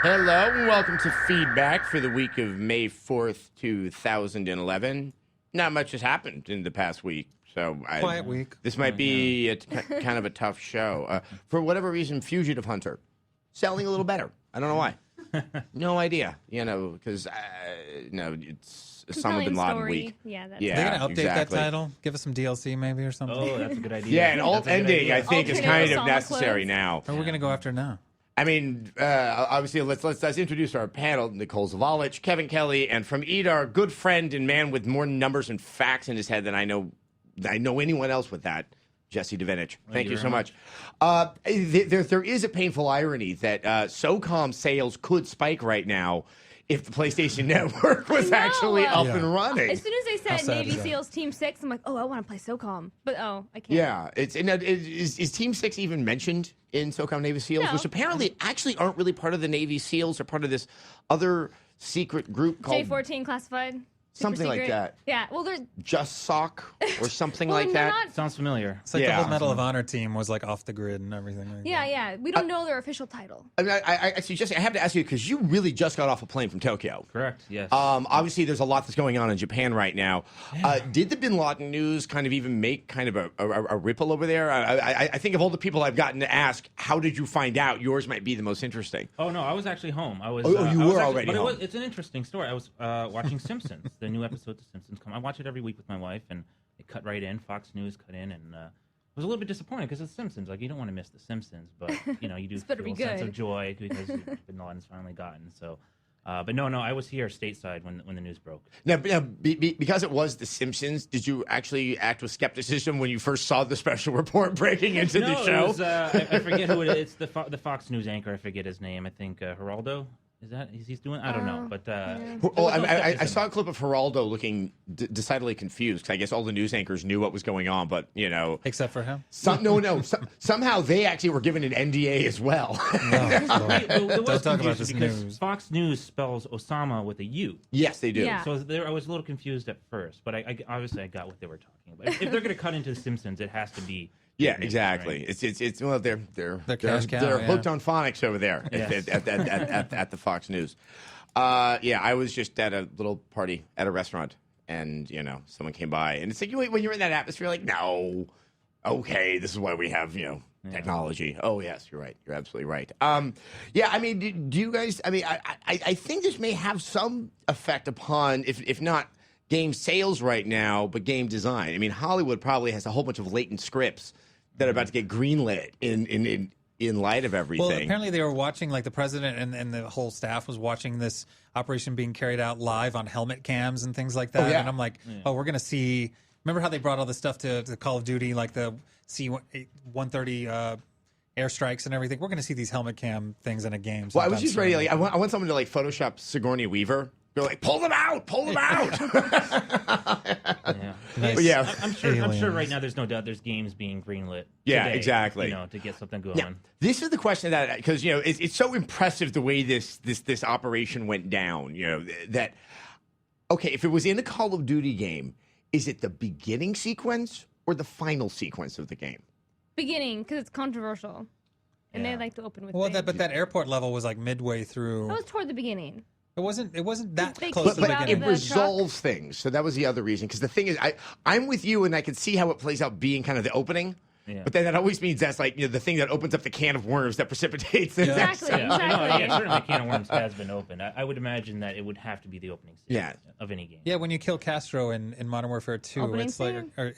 Hello and welcome to Feedback for the week of May 4th, 2011. Not much has happened in the past week, so Quiet week. This might be kind of a tough show. For whatever reason, Fugitive Hunter selling a little better. I don't know why. No idea. Because it's Osama bin Laden story. week. Yeah, that's Yeah. They're going to update exactly. that title? Give us some DLC maybe or something? Oh, that's a good idea. Yeah, an alt ending, I think, is Alternate kind of Osama necessary clothes. now. Or are we going to go after now? I mean, obviously, let's introduce our panel: Nicole Zavalich, Kevin Kelly, and from EDAR, good friend and man with more numbers and facts in his head than I know anyone else with that. Jesse Devinich. Thank you so much. There is a painful irony that SOCOM sales could spike right now if the PlayStation Network was actually up and running. As soon as they How said sad Navy is that? SEALs Team 6, I'm like, oh, I want to play SOCOM. But, I can't. Yeah, is Team 6 even mentioned in SOCOM Navy SEALs, No. which apparently actually aren't really part of the Navy SEALs or part of this other secret group called J14 classified. Something like secret. that. Yeah, well, they're Just Sock or something well, like they're that. not. Sounds familiar. It's like Yeah. the whole Medal of Honor team was like off the grid and everything. Like that. Yeah. We don't know their official title. I mean, I actually, Jesse, I have to ask you because you really just got off a plane from Tokyo. Correct. Yes. Obviously, there's a lot that's going on in Japan right now. Did the Bin Laden news kind of even make kind of a ripple over there? I think of all the people I've gotten to ask, how did you find out? Yours might be the most interesting. oh no, I was actually home. I was. Oh, you I was were actually, already but home. It's an interesting story. I was watching Simpsons, the new episode of Simpsons. I watch it every week with my wife, and it cut right in. Fox News cut in, and I was a little bit disappointed because it's Simpsons. Like you don't want to miss the Simpsons, but you do It's better feel be a sense good. of joy because Bin Laden's finally gotten. So, but no, I was here stateside when the news broke. Now, because it was The Simpsons, did you actually act with skepticism when you first saw the special report breaking into No, the show? it was, I forget who it is. It's the Fox News anchor. I forget his name. I think Geraldo. Is that he's doing? I don't know, but I saw a clip of Geraldo looking decidedly confused because I guess all the news anchors knew what was going on, but Except for him? somehow they actually were given an NDA as well. Don't talk about this because news. Fox News spells Osama with a U. Yes, they do. Yeah. So I was a little confused at first, but I obviously I got what they were talking about. If they're going to cut into The Simpsons, it has to be. Yeah, news, exactly. right? It's well, they're cash cow, they're yeah. hooked on phonics over there Yes. at the Fox News. I was just at a little party at a restaurant, and someone came by, and it's like when you're in that atmosphere, like no, okay, this is why we have technology. Oh yes, you're right. You're absolutely right. I mean, do you guys? I mean, I think this may have some effect upon, if not game sales right now, but game design. I mean, Hollywood probably has a whole bunch of latent scripts that are about to get greenlit in light of everything. Well, apparently they were watching, like the president and the whole staff was watching this operation being carried out live on helmet cams and things like that. yeah. And I'm like, we're going to see. Remember how they brought all this stuff to Call of Duty, like the C-130 airstrikes and everything? We're going to see these helmet cam things in a game. Well, I was sometime just ready. soon. Like, I want someone to Photoshop Sigourney Weaver. They're like, pull them out, pull them out. Yeah. Nice. But yeah. I'm sure Aliens. right now there's no doubt there's games being greenlit. Yeah, today, exactly. To get something going. Now, this is the question that, because it's so impressive the way this operation went down. That okay, if it was in a Call of Duty game, is it the beginning sequence or the final sequence of the game? Beginning, because it's controversial. And Yeah. they like to open with Well, things. but that airport level was like midway through. That was toward the beginning. It wasn't that They close to kicked the you out of beginning. It the resolves things, so that was the other reason. Because the thing is, I'm with you, and I can see how it plays out being kind of the opening. Yeah. But then that always means that's like the thing that opens up the can of worms that precipitates the next. Exactly. Yeah, no, certainly a can of worms has been opened. I would imagine that it would have to be the opening scene of any game. Yeah, when you kill Castro in Modern Warfare 2, Opening it's like,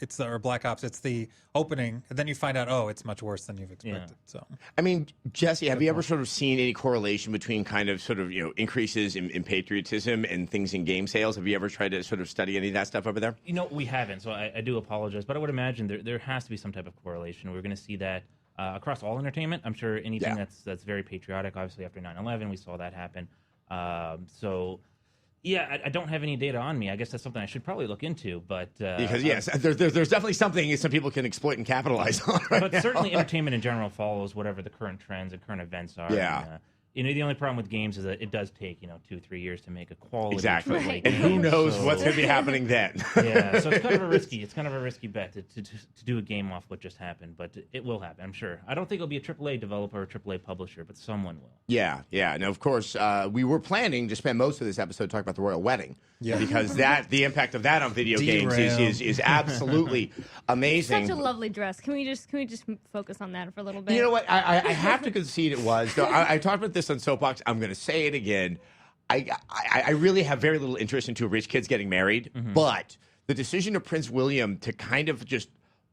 scene? or Black Ops, it's the opening, and then you find out, it's much worse than you've expected. Yeah. So I mean, Jesse, have you ever sort of seen any correlation between kind of sort of increases in patriotism and things in game sales? Have you ever tried to sort of study any of that stuff over there? We haven't, so I do apologize. But I would imagine there has to be some type of correlation. We're going to see that across all entertainment. I'm sure anything that's very patriotic. Obviously, after 9/11, we saw that happen. I don't have any data on me. I guess that's something I should probably look into. But Because yes, there's definitely something some people can exploit and capitalize on. Right but now. certainly entertainment in general follows whatever the current trends and current events are. Yeah. And, the only problem with games is that it does take 2-3 years to make a quality Exactly. AAA And who game, knows so- what's going to be happening then? Yeah, so it's kind of a risky bet to do a game off what just happened, but it will happen, I'm sure. I don't think it'll be a AAA developer or a AAA publisher, but someone will. Yeah. And of course, we were planning to spend most of this episode talking about the royal wedding. Yeah. Because the impact of that on video games is absolutely amazing. Such a lovely dress. Can we just focus on that for a little bit? You know what? I have to concede it was. So I talked about this on Soapbox. I'm going to say it again. I really have very little interest in two rich kids getting married, but the decision of Prince William to kind of just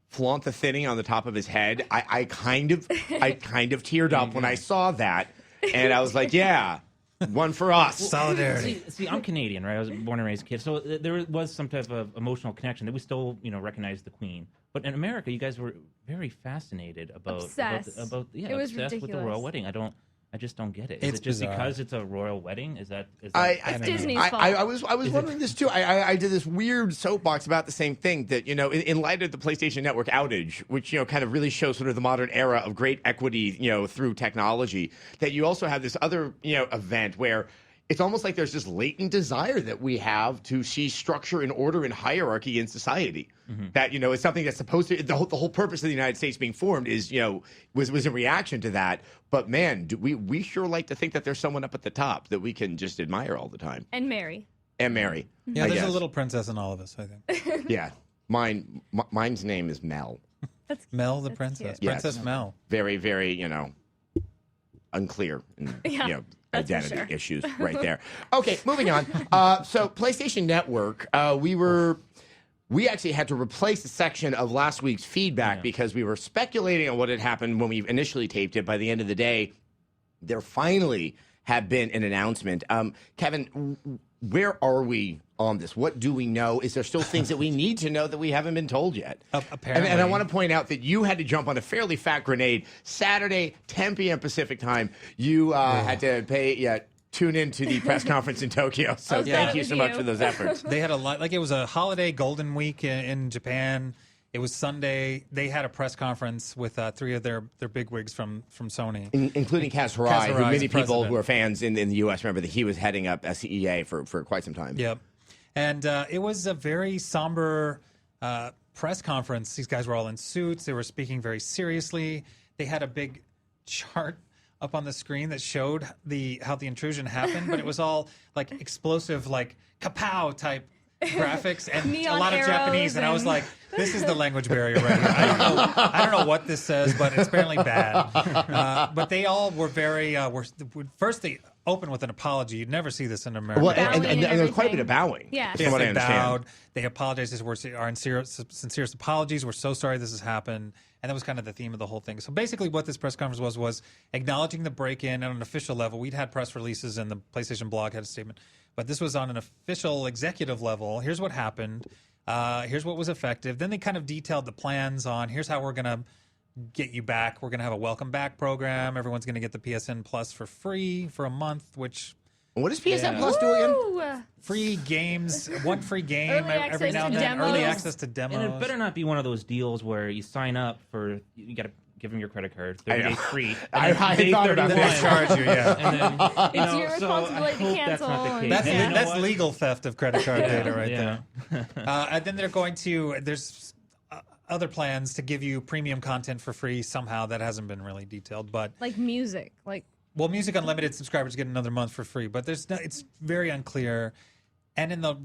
flaunt the thinning on the top of his head, I kind of teared up when I saw that, and I was like, yeah, one for us. Solidarity. See, I'm Canadian, right? I was born and raised a kid, so there was some type of emotional connection that we still, recognize the Queen. But in America, you guys were very fascinated about Obsessed. It was obsessed with the ridiculous. royal wedding. I just don't get it. It's Is it just bizarre. because it's a royal wedding? Is that It's Disney's fault. I was wondering this too. I did this weird soapbox about the same thing that in light of the PlayStation Network outage, which kind of really shows sort of the modern era of great equity through technology, that you also have this other event where it's almost like there's this latent desire that we have to see structure and order and hierarchy in society. That it's something that's supposed to the whole purpose of the United States being formed is was in reaction to that. But man, we sure like to think that there's someone up at the top that we can just admire all the time. And Mary. And Mary. Yeah, I there's guess. a little princess in all of us, I think. Yeah, mine's name is Mel. Mel the princess. cute. Yes. Princess Mel. Very, very unclear and Yeah, that's for identity sure. issues right there. Okay, moving on. So PlayStation Network, we actually had to replace a section of last week's feedback because we were speculating on what had happened when we initially taped it. By the end of the day, there finally had been an announcement. Kevin, where are we on this? What do we know? Is there still things that we need to know that we haven't been told yet? Apparently. And I want to point out that you had to jump on a fairly fat grenade Saturday, 10 p.m. Pacific time. You had to tune in to the press conference in Tokyo. So glad thank it you was so much you. for those efforts. They had a lot, it was a holiday golden week in Japan. It was Sunday. They had a press conference with three of their bigwigs from Sony. Including Kaz Hirai, Kaz who Hirai is many the people president. who are fans in the U.S. remember that he was heading up CEA for quite some time. Yep. And it was a very somber press conference. These guys were all in suits. They were speaking very seriously. They had a big chart up on the screen that showed how the intrusion happened, but it was all like explosive, like kapow type graphics and Neon a lot of arrows Japanese. And I was and- like, this is the language barrier right here. I don't know what this says, but it's apparently bad. But they all were very, first they opened with an apology. You'd never see this in America. Well, Bowing and and there was quite a bit everything. of bowing. Yeah. From Yes, what I they understand. bowed. They apologized. Our sincerest apologies. We're so sorry this has happened. And that was kind of the theme of the whole thing. So basically what this press conference was acknowledging the break-in on an official level. We'd had press releases and the PlayStation blog had a statement. But this was on an official executive level. Here's what happened. Here's what was effective. Then they kind of detailed the plans on here's how we're going to get you back. We're going to have a welcome back program. Everyone's going to get the PSN Plus for free for a month, which... What does PSN Plus do again? Ooh. Free games, one free game Early every access now and to then. Early demos. access to demos. And it better not be one of those deals where you sign up for you got to give them your credit card, 30 know. days free. I and then day thought about 31, that. charge you, yeah. And then, It's your responsibility to I hope cancel That's not the and- case. That's And you know that's what? legal theft of credit card data right Yeah. there. And then they're going to there's other plans to give you premium content for free somehow that hasn't been really detailed, but Like music. Like well, Music Unlimited subscribers get another month for free, but it's very unclear. And in the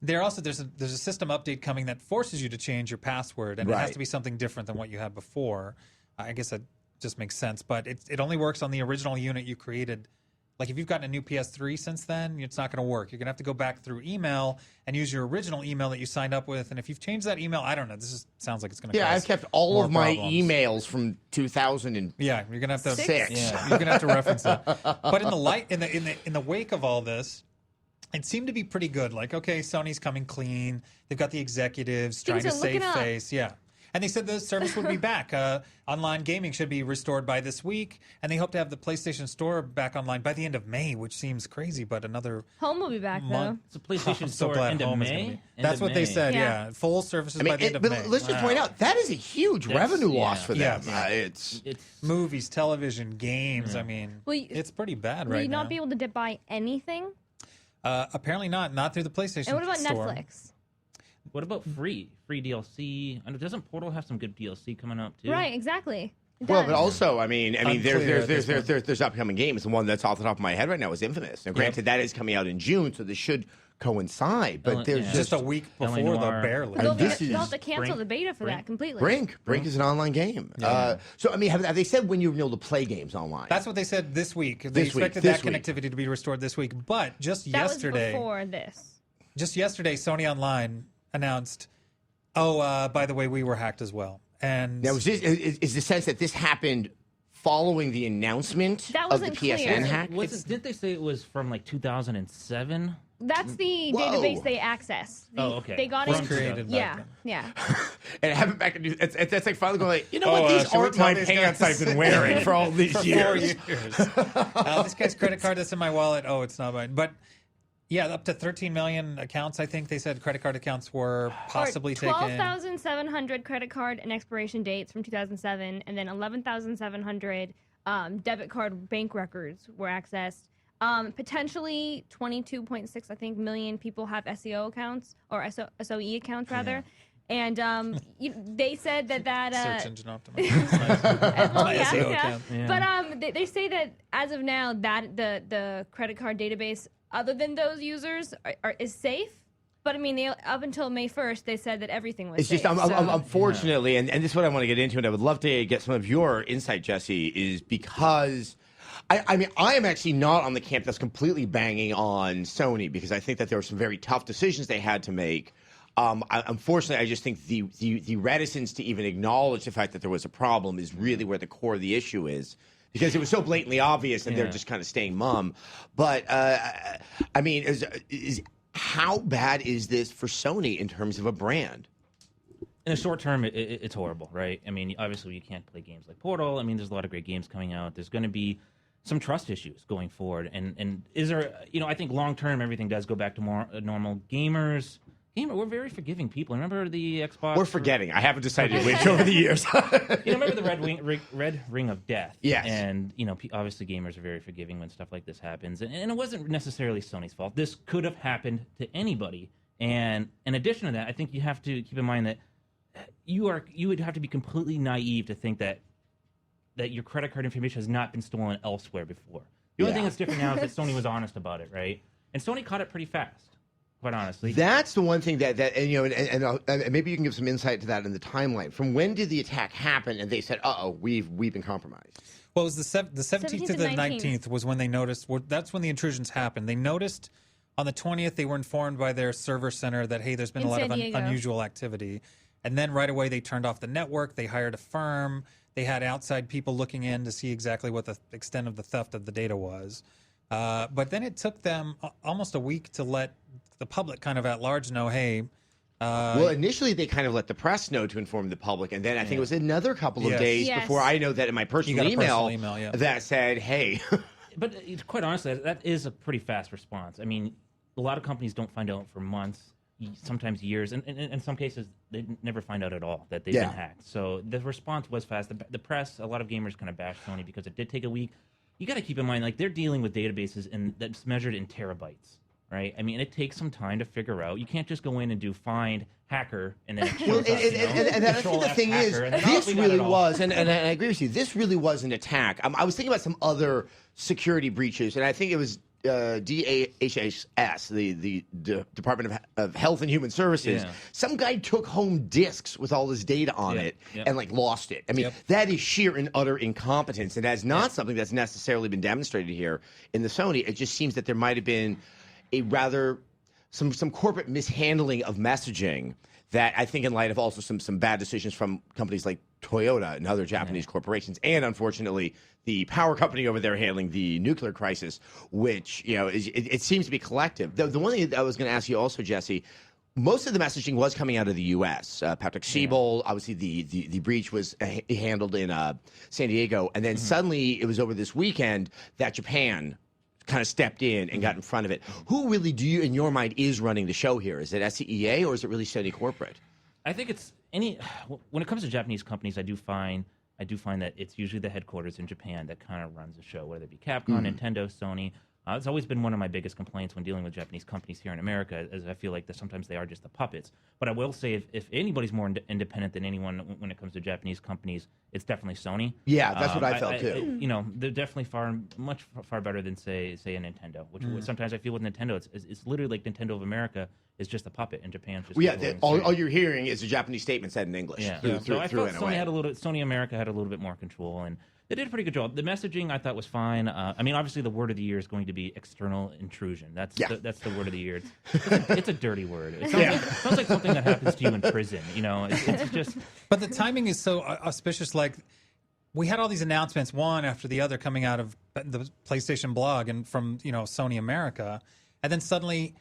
there's a system update coming that forces you to change your password, and it has Right. to be something different than what you had before. I guess that just makes sense, but it only works on the original unit you created. Like if you've gotten a new PS3 since then, it's not going to work. You're going to have to go back through email and use your original email that you signed up with. And if you've changed that email, I don't know. Sounds like it's going to. Yeah, I've kept all more of my problems. emails from 2006. Yeah, you're gonna have to Six? Yeah, you're gonna have to reference that. But in the wake of all this, it seemed to be pretty good. Like, okay, Sony's coming clean. They've got the executives trying Things to are save looking up. face. Yeah. And they said the service would be back. Online gaming should be restored by this week, and they hope to have the PlayStation Store back online by the end of May, which seems crazy, but another Home will be back though. month. It's a PlayStation I'm so Store glad end of home is May. gonna be. End That's of what they May. said. Yeah. Yeah, full services I by mean, the end of but May. let's just point out that is a huge That's- revenue yeah. loss for them. Yes. It's Movies, television, games. I mean, Will you- it's pretty bad Will right you not now. be able to buy anything? Apparently not through the PlayStation And what about Store. Netflix? What about free DLC? And doesn't Portal have some good DLC coming up too? Right, exactly. It well, does. but also, I mean, Unclear at this point. there's upcoming games. The one that's off the top of my head right now is Infamous. Now, granted, that is coming out in June, so this should coincide. But there's yeah. Just a week LA before, though, Noire. barely. But they'll, this they'll have is to cancel Brink. the beta for Brink. that completely. Brink is an online game. So, I mean, have they said when you'll be able to play games online? That's what they said this week. They This week, expected this that week. connectivity to be restored this week. But just That yesterday, was before this. Sony Online announced, by the way, we were hacked as well. And Now, is the sense that this happened following the announcement That of the wasn't PSN clear. hack? Didn't they say it was from like 2007? That's the Whoa. database they access. Oh, okay. They got was it. created Yeah, back yeah. And have it back in. It's like finally going like, you know what? These should we aren't tell my these pants guys? I've been wearing for all these for years. 4 years. This guy's credit card that's in my wallet. Oh, it's not mine. But yeah, up to 13 million accounts. I think they said credit card accounts were possibly taken. 12,700 credit card and expiration dates from 2007, and then 11,700 debit card bank records were accessed. Potentially 22.6, I think, million people have SEO accounts or SOE accounts rather. And they said that Search engine optimization. well, My yeah, SEO yeah. account. Yeah. But they say that as of now, that the credit card database, other than those users, is safe. But I mean, up until May 1st, they said that everything was It's safe. just, so- unfortunately, and this is what I want to get into, and I would love to get some of your insight, Jesse, is because I mean, I am actually not on the camp that's completely banging on Sony because I think that there were some very tough decisions they had to make. Unfortunately, I just think the reticence to even acknowledge the fact that there was a problem is really where the core of the issue is. Because it was so blatantly obvious, and they're just kind of staying mum. But I mean, how bad is this for Sony in terms of a brand? In the short term, it's horrible, right? I mean, obviously, you can't play games like Portal. I mean, there's a lot of great games coming out. There's going to be some trust issues going forward. And is there, I think long term, everything does go back to more normal gamers. We're very forgiving people. Remember the Xbox? We're forgetting. I haven't decided which over the years. Remember the red ring of death? Yes. And, obviously gamers are very forgiving when stuff like this happens. And it wasn't necessarily Sony's fault. This could have happened to anybody. And in addition to that, I think you have to keep in mind that you would have to be completely naive to think that your credit card information has not been stolen elsewhere before. The only thing that's different now is that Sony was honest about it, right? And Sony caught it pretty fast. Quite honestly, That's the one thing that and maybe you can give some insight to that in the timeline. From when did the attack happen? And they said, we've been compromised." Well, it was the 17th to the 19th. 19th was when they noticed. That's when the intrusions happened. They noticed on the 20th, they were informed by their server center that, hey, there's been In a lot San of Diego. unusual activity. And then right away, they turned off the network. They hired a firm. They had outside people looking in to see exactly what the extent of the theft of the data was. But then it took them almost a week to let the public kind of at large know, hey, Well, initially they kind of let the press know to inform the public, and then I think it was another couple of Yes. days Yes. before I know that in my personal got a personal email, email, yeah. that said, "Hey." But quite honestly, that is a pretty fast response. I mean, a lot of companies don't find out for months, sometimes years, and in some cases, they never find out at all that they've been hacked. So the response was fast. The press, a lot of gamers kind of bashed Sony because it did take a week. You got to keep in mind, like, they're dealing with databases that's measured in terabytes, right? I mean, it takes some time to figure out. You can't just go in and do find hacker and then it Well, shows up, and I think Control the F thing is, hacker, and then, this we got really it all. was, and I agree with you, this really was an attack. I was thinking about some other security breaches, and I think it was DHHS, the Department of Health and Human Services. Yeah. Some guy took home disks with all his data on it and like lost it. I mean, that is sheer and utter incompetence, and that's not something that's necessarily been demonstrated here in the Sony. It just seems that there might have been a rather some corporate mishandling of messaging that I think in light of also some bad decisions from companies like Toyota and other Japanese corporations, and unfortunately the power company over there handling the nuclear crisis, which it seems to be collective. The one thing I was going to ask you also, Jesse, most of the messaging was coming out of the U.S. Patrick Siebel, obviously the breach was handled in San Diego, and then suddenly it was over this weekend that Japan kind of stepped in and got in front of it. Who really do you, in your mind, is running the show here? Is it SCEA or is it really Sony corporate? I think it's when it comes to Japanese companies, I do find that it's usually the headquarters in Japan that kind of runs the show, whether it be Capcom, Nintendo, Sony. It's always been one of my biggest complaints when dealing with Japanese companies here in America, as I feel like that sometimes they are just the puppets. But I will say, if anybody's more independent than anyone when it comes to Japanese companies, it's definitely Sony. Yeah, that's what I felt too. They're definitely far better than say a Nintendo. Which sometimes I feel with Nintendo, it's literally like Nintendo of America is just a puppet, and Japan's just all you're hearing is a Japanese statement said in English. Yeah. Through So I felt NOA. Sony America had a little bit more control, and they did a pretty good job. The messaging I thought was fine. I mean, obviously the word of the year is going to be external intrusion. That's the word of the year. It's a dirty word. It sounds like something that happens to you in prison. It's just. But the timing is so auspicious. Like, we had all these announcements, one after the other, coming out of the PlayStation blog and from Sony America, and then suddenly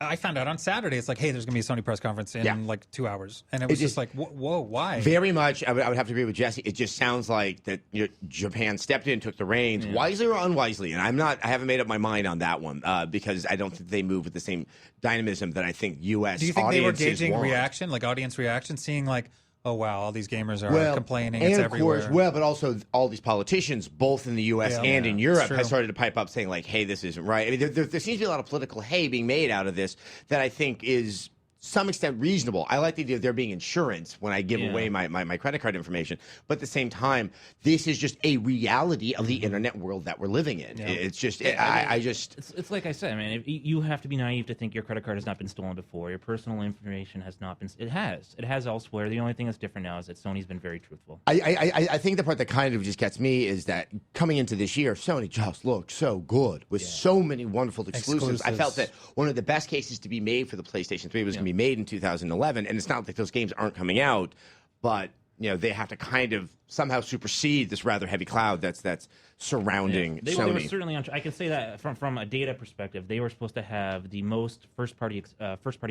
I found out on Saturday, it's like, hey, there's going to be a Sony press conference in like 2 hours. And it was just like, whoa, why? Very much, I would have to agree with Jesse. It just sounds like that Japan stepped in, took the reins, wisely or unwisely. And I haven't made up my mind on that one because I don't think they move with the same dynamism that I think U.S. Do you think they were audiences gauging want. reaction, like audience reaction, seeing like, oh, wow, all these gamers are complaining, and it's of everywhere. course, but also all these politicians, both in the U.S. and in Europe, true. have started to pipe up saying, like, hey, this isn't right. I mean, there seems to be a lot of political hay being made out of this that I think is some extent reasonable. I like the idea of there being insurance when I give away my credit card information. But at the same time, this is just a reality of the internet world that we're living in. It's just, It's like I said, I mean, you have to be naive to think your credit card has not been stolen before. Your personal information has not been. It has elsewhere. The only thing that's different now is that Sony's been very truthful. I think the part that kind of just gets me is that coming into this year, Sony just looked so good with so many wonderful exclusives. I felt that one of the best cases to be made for the PlayStation 3 was going to be made in 2011, and it's not like those games aren't coming out, but they have to kind of somehow supersede this rather heavy cloud that's surrounding They Sony. were certainly I can say that from a data perspective, they were supposed to have the most first party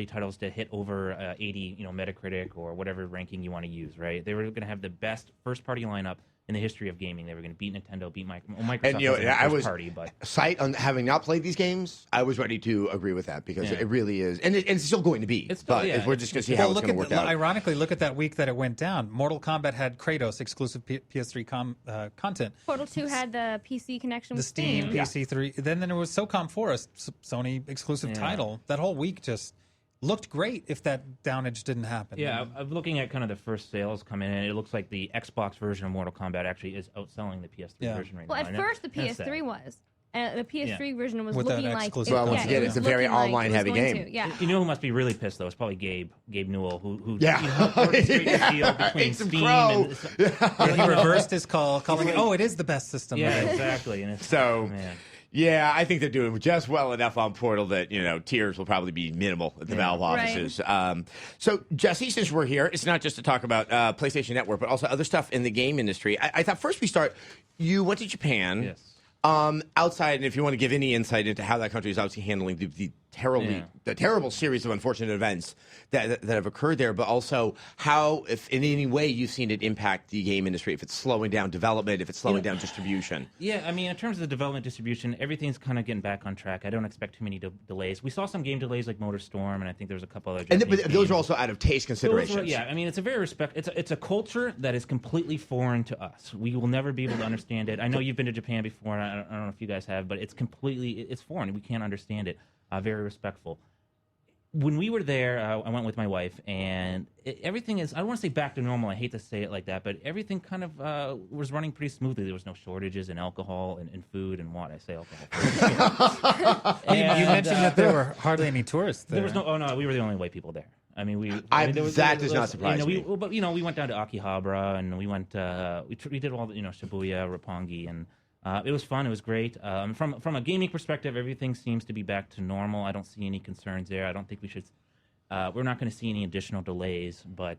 titles to hit over 80 Metacritic or whatever ranking you want to use, right? They were going to have the best first party lineup in the history of gaming. They were going to beat Nintendo, beat Microsoft. And I was party, but sight on having not played these games, I was ready to agree with that because it really is, and it's still going to be. It's still, we're just going to see how it's going to work out. Ironically, look at that week that it went down. Mortal Kombat had Kratos exclusive PS3 content. Portal 2 had the PC connection The with Steam PC3. Then there was SOCOM 4, a Sony exclusive title. That whole week just looked great if that downage didn't happen. Yeah, I'm looking at kind of the first sales coming in. It looks like the Xbox version of Mortal Kombat actually is outselling the PS3 version right well, now. at first the PS3 was. And the PS3 version was With looking that like exclusive once again, it's a very online-heavy game. Yeah. You know who must be really pissed though? It's probably Gabe Newell, who orchestrated the deal between some Steam crow. and He reversed his call, calling it, it is the best system. yeah, exactly. And it's, man. Yeah, I think they're doing just well enough on Portal that, tiers will probably be minimal at the Valve offices. Right. So, Jesse, since we're here, it's not just to talk about PlayStation Network, but also other stuff in the game industry. I thought first we start, you went to Japan. Yes. Outside, and if you want to give any insight into how that country is obviously handling the terrible series of unfortunate events that have occurred there, but also how, if in any way you've seen it impact the game industry, if it's slowing down development, if it's slowing down distribution. Yeah, I mean, in terms of the development distribution, everything's kind of getting back on track. I don't expect too many delays. We saw some game delays like MotorStorm, and I think there was a couple other. But those are also out of taste considerations. I mean, it's a very It's a culture that is completely foreign to us. We will never be able to understand it. I know you've been to Japan before, and I don't know if you guys have, but it's foreign. We can't understand it. Very respectful. When we were there, I went with my wife, and everything is, I don't want to say back to normal. I hate to say it like that, but everything kind of was running pretty smoothly. There was no shortages in alcohol and food and what? I say alcohol. You mentioned that there were hardly any tourists there. There was we were the only white people there. I mean, that does not surprise me. But we went down to Akihabara, and we went. We did all the Shibuya, Roppongi, and it was fun. It was great. From a gaming perspective, everything seems to be back to normal. I don't see any concerns there. I don't think we should. We're not going to see any additional delays. But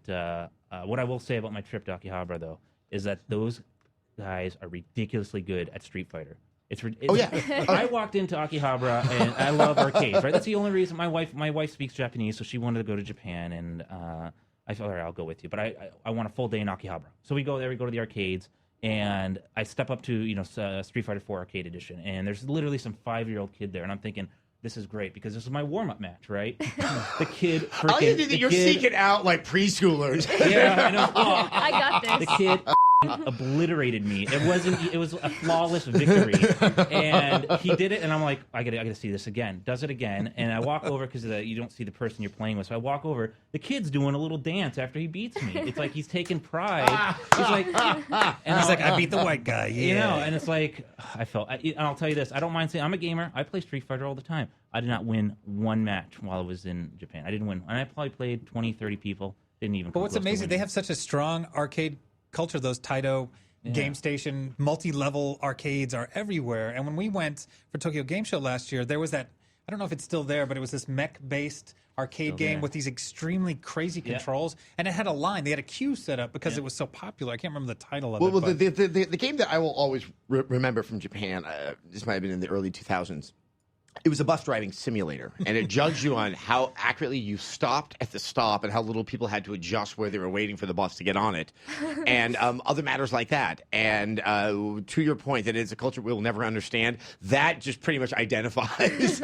what I will say about my trip to Akihabara, though, is that those guys are ridiculously good at Street Fighter. I walked into Akihabara and I love arcades, right? That's the only reason. My wife speaks Japanese, so she wanted to go to Japan, and I thought, all right, I'll go with you. But I want a full day in Akihabara. So we go there, we go to the arcades, and I step up to Street Fighter 4 Arcade Edition, and there's literally some 5-year-old kid there, and I'm thinking, this is great because this is my warm-up match, right? The kid freaking... You're seeking out like preschoolers. Yeah, I know. Oh, I got this. the kid obliterated me. It was a flawless victory, and he did it. And I'm like, I gotta see this again. Does it again, and I walk over because you don't see the person you're playing with. So I walk over. The kid's doing a little dance after he beats me. It's like he's taking pride. He's like, I beat the white guy. Yeah. You know, and it's like and I'll tell you this. I don't mind saying I'm a gamer. I play Street Fighter all the time. I did not win one match while I was in Japan. I didn't win, and I probably played 20, 30 people. Didn't even. But what's close to amazing, winning. they have such a strong arcade culture. Those Taito Game Station multi-level arcades are everywhere. And when we went for Tokyo Game Show last year, there was that, I don't know if it's still there, but it was this mech-based arcade game with these extremely crazy controls. And it had a line. They had a queue set up because it was so popular. I can't remember the title of it. Well, the game that I will always remember from Japan, this might have been in the early 2000s, it was a bus driving simulator, and it judged you on how accurately you stopped at the stop and how little people had to adjust where they were waiting for the bus to get on it, and other matters like that. And to your point, that it's a culture we'll never understand, that just pretty much identifies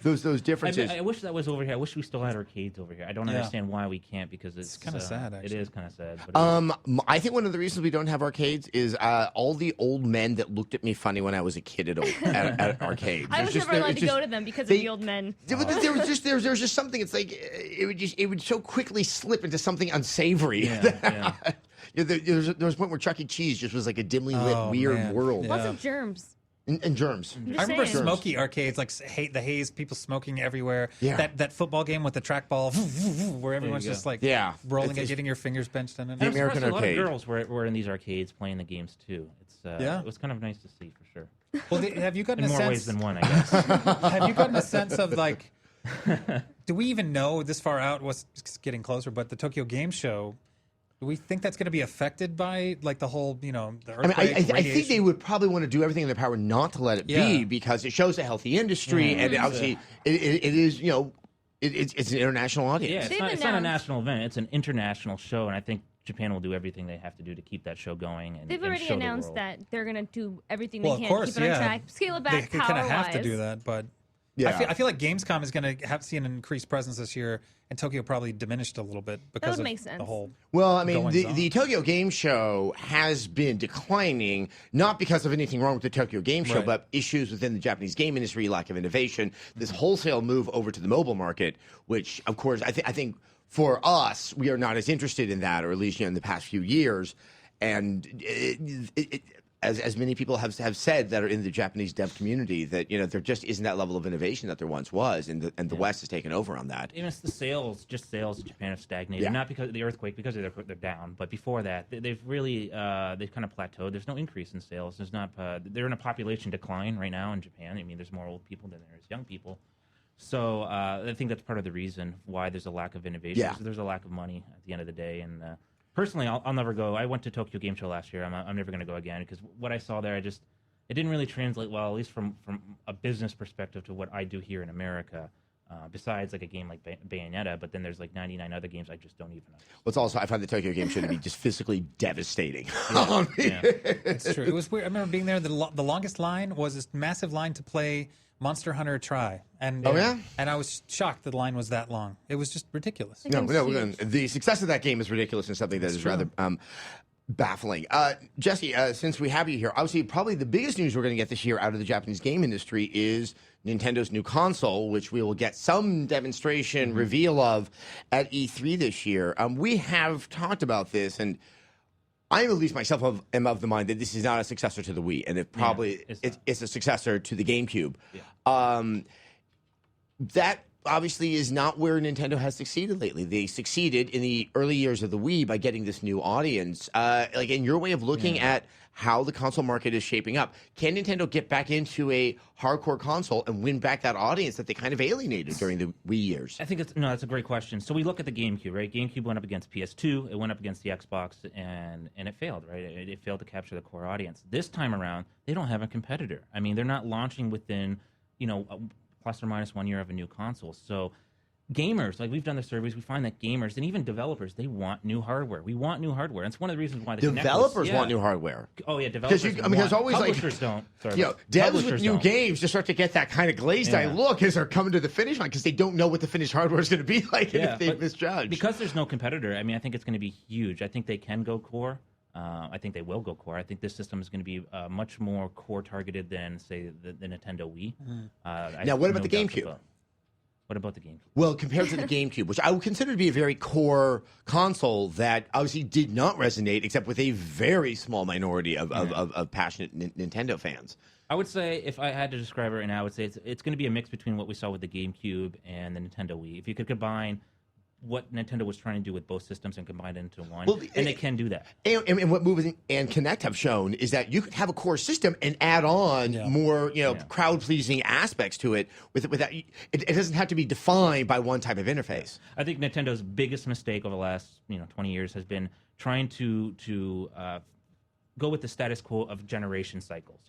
those differences. I wish that was over here. I wish we still had arcades over here. I don't understand why we can't, because it's kind of sad, actually. It is kind of sad. But I think one of the reasons we don't have arcades is all the old men that looked at me funny when I was a kid at arcades. I was never allowed to go to them because of the old men. There was just something. It's like it would so quickly slip into something unsavory. Yeah. There was a point where Chuck E. Cheese just was like a dimly lit, weird world. Lots of germs. And germs. I remember saying. smoky arcades, like the haze, people smoking everywhere. Yeah. That football game with the trackball, where everyone's just like rolling and getting your fingers benched in it. The American a lot of arcade. girls were in these arcades playing the games too. It was kind of nice to see, for sure. Well, have you gotten In a more sense? ways than one, I guess. Have you gotten a sense of like, do we even know this far out? What's getting closer, but the Tokyo Game Show. Do we think that's going to be affected by like the whole, the earthquake? I think they would probably want to do everything in their power not to let it be, because it shows a healthy industry, and obviously it is, it's an international audience. Yeah, it's not a national event; it's an international show, and I think Japan will do everything they have to do to keep that show going. And they've already show announced the that they're going to do everything Well, they of can course, to keep it on track, scale it back They kind of have to power-wise. do that, but Yeah. I feel like Gamescom is going to see an increased presence this year, and Tokyo probably diminished a little bit because would of make sense. the whole. Well, I mean, goings-on. the Tokyo Game Show has been declining, not because of anything wrong with the Tokyo Game Show, Right. but issues within the Japanese game industry, lack of innovation, this wholesale move over to the mobile market, which, of course, I think for us, we are not as interested in that, or at least in the past few years. And as many people have said that are in the Japanese dev community, that there just isn't that level of innovation that there once was, and the West has taken over on that. Even it's the sales in Japan have stagnated, not because of the earthquake, because they're down, but before that, they've really they've kind of plateaued. There's no increase in sales. There's not. They're in a population decline right now in Japan. I mean, there's more old people than there is young people. So I think that's part of the reason why there's a lack of innovation. Yeah. There's a lack of money at the end of the day, and personally, I'll never go. I went to Tokyo Game Show last year. I'm never going to go again, because what I saw there, it didn't really translate well, at least from a business perspective, to what I do here in America. Besides like a game like Bayonetta, but then there's like 99 other games I just don't even know. Well, it's also, I find the Tokyo Game Show to be just physically devastating. It's true. It was weird. I remember being there. The longest line was this massive line to play Monster Hunter Tri. And, Oh, yeah? And I was shocked the line was that long. It was just ridiculous. No, the success of that game is ridiculous, and something that is rather baffling. Jesse, since we have you here, obviously probably the biggest news we're going to get this year out of the Japanese game industry is Nintendo's new console, which we will get some demonstration reveal of at E3 this year. We have talked about this, and I, at least myself, am of the mind that this is not a successor to the Wii, and it's a successor to the GameCube. Yeah. That obviously is not where Nintendo has succeeded lately. They succeeded in the early years of the Wii by getting this new audience. Like in your way of looking at how the console market is shaping up, can Nintendo get back into a hardcore console and win back that audience that they kind of alienated during the Wii years? I think that's a great question. So we look at the GameCube, right? GameCube went up against PS2, it went up against the Xbox, and it failed, right? It failed to capture the core audience. This time around, they don't have a competitor. I mean, they're not launching within, plus or minus 1 year of a new console. So gamers, like we've done the surveys, we find that gamers and even developers, they want new hardware. We want new hardware. And it's one of the reasons why the developers want new hardware. Oh yeah, developers. There's always publishers don't. Sorry, devs with new games just start to get that kind of glazed eye look as they're coming to the finish line because they don't know what the finished hardware is going to be like if they misjudge. Because there's no competitor, I mean, I think it's going to be huge. I think they can go core. I think they will go core. I think this system is going to be much more core targeted than, say, the Nintendo Wii. Now, what about the GameCube? What about the GameCube? Well, compared to the GameCube, which I would consider to be a very core console that obviously did not resonate except with a very small minority of passionate Nintendo fans. I would say, if I had to describe it right now, I would say it's going to be a mix between what we saw with the GameCube and the Nintendo Wii. If you could combine what Nintendo was trying to do with both systems and combine it into one, and they can do that. And what Move and Connect have shown is that you could have a core system and add on more, crowd-pleasing aspects to it. With that, it doesn't have to be defined by one type of interface. I think Nintendo's biggest mistake over the last 20 years has been trying to go with the status quo of generation cycles.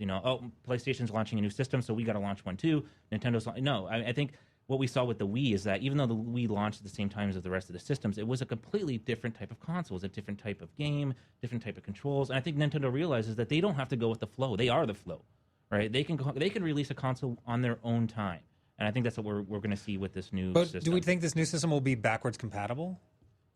PlayStation's launching a new system, so we got to launch one too. Nintendo's no. I think what we saw with the Wii is that even though the Wii launched at the same time as the rest of the systems, it was a completely different type of console. It was a different type of game, different type of controls. And I think Nintendo realizes that they don't have to go with the flow. They are the flow, right? They can release a console on their own time. And I think that's what we're going to see with this new system. Do we think this new system will be backwards compatible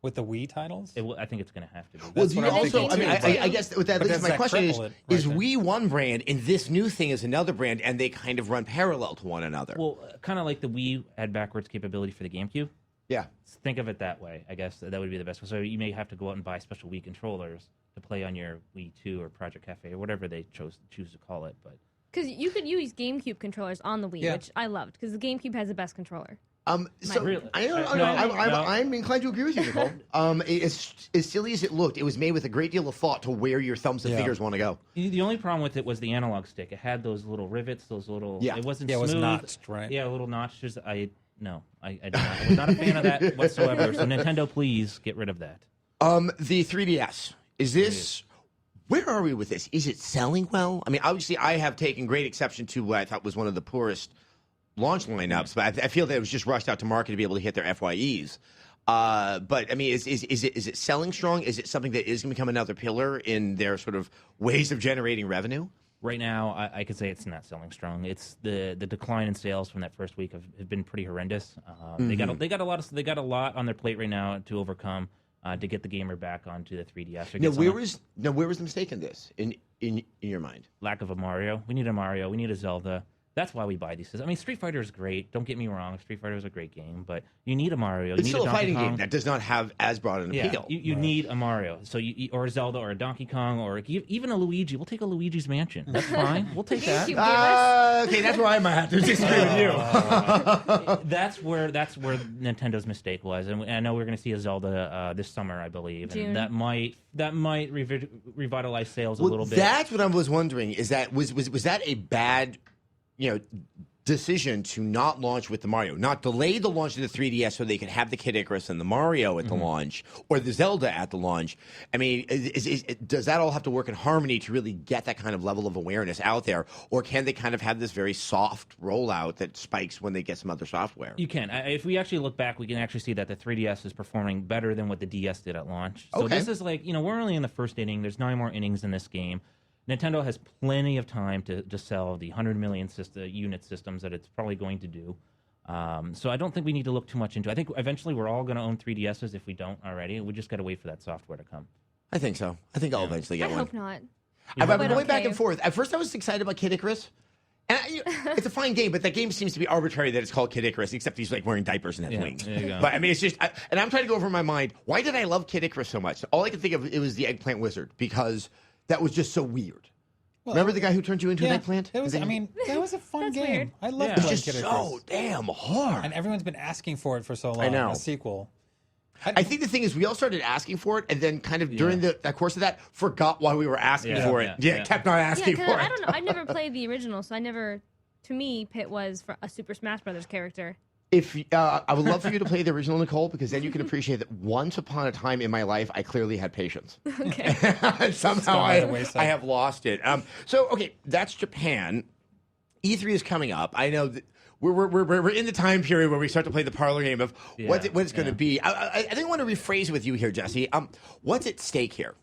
with the Wii titles? I think it's going to have to be. Well, do you also? I guess with that leads my question is Wii one brand and this new thing is another brand, and they kind of run parallel to one another? Well, kind of like the Wii had backwards capability for the GameCube. Yeah. Think of it that way. I guess that would be the best way. So you may have to go out and buy special Wii controllers to play on your Wii 2 or Project Cafe or whatever they choose to call it. But because you could use GameCube controllers on the Wii, which I loved because the GameCube has the best controller. Really? I'm inclined to agree with you, Nicole. As silly as it looked, it was made with a great deal of thought to where your thumbs and fingers want to go. The only problem with it was the analog stick. It had those little rivets, those little. Yeah. It wasn't it smooth. was notched, right? Yeah, little notches. I did not. I was not a fan of that whatsoever. So Nintendo, please get rid of that. The 3DS, is this? Where are we with this? Is it selling well? I mean, obviously, I have taken great exception to what I thought was one of the poorest launch lineups, but I feel that it was just rushed out to market to be able to hit their FYEs. But I mean, is it selling strong? Is it something that is going to become another pillar in their sort of ways of generating revenue? Right now, I could say it's not selling strong. It's the decline in sales from that first week have been pretty horrendous. They got a lot on their plate right now to overcome to get the gamer back onto the 3DS. Now, where was the mistake in this in your mind? Lack of a Mario. We need a Mario. We need a Zelda. That's why we buy these systems. I mean, Street Fighter is great. Don't get me wrong. Street Fighter is a great game, but you need a Mario. It's still a fighting game that does not have as broad an appeal. You need a Mario. So or a Zelda or a Donkey Kong or even a Luigi. We'll take a Luigi's Mansion. That's fine. We'll take that. Okay, that's where I might have to disagree with you. That's where Nintendo's mistake was, and I know we're going to see a Zelda this summer, I believe, June. and that might revitalize sales a little bit. That's what I was wondering. Is that was that a bad decision to not launch with the Mario, not delay the launch of the 3DS so they could have the Kid Icarus and the Mario at the launch or the Zelda at the launch? I mean, does that all have to work in harmony to really get that kind of level of awareness out there? Or can they kind of have this very soft rollout that spikes when they get some other software? You can. If we actually look back, we can actually see that the 3DS is performing better than what the DS did at launch. So this is like, we're only in the first inning. There's 9 more innings in this game. Nintendo has plenty of time to sell the 100 million unit systems that it's probably going to do. So I don't think we need to look too much into it. I think eventually we're all going to own 3DSs if we don't already. We just got to wait for that software to come. I think so. I think I'll eventually get I one. hope not. I've been going back and forth. At first I was excited about Kid Icarus. And it's a fine game, but that game seems to be arbitrary that it's called Kid Icarus, except he's like wearing diapers and has wings. There you go. But I mean, it's just, and I'm trying to go over in my mind, why did I love Kid Icarus so much? All I could think of, it was the Eggplant Wizard, because that was just so weird. Remember the guy who turned you into an eggplant? It was. I mean, that was a fun That's game. weird. I love Yeah. playing it's just Kid so Icarus. damn hard. And everyone's been asking for it for so long. I know. A sequel. I think the thing is, we all started asking for it, and then kind of during that course of that, forgot why we were asking for it. Yeah, kept not Yeah, asking because for I it. don't know. I never played the original, so I never. To me, Pit was for a Super Smash Brothers character. If I would love for you to play the original, Nicole, because then you can appreciate that once upon a time in my life, I clearly had patience. Okay. And somehow gone by the wayside. I have lost it. So, okay, that's Japan. E3 is coming up. I know that we're in the time period where we start to play the parlor game of what it's going to be. I think I want to rephrase with you here, Jesse. What's at stake here?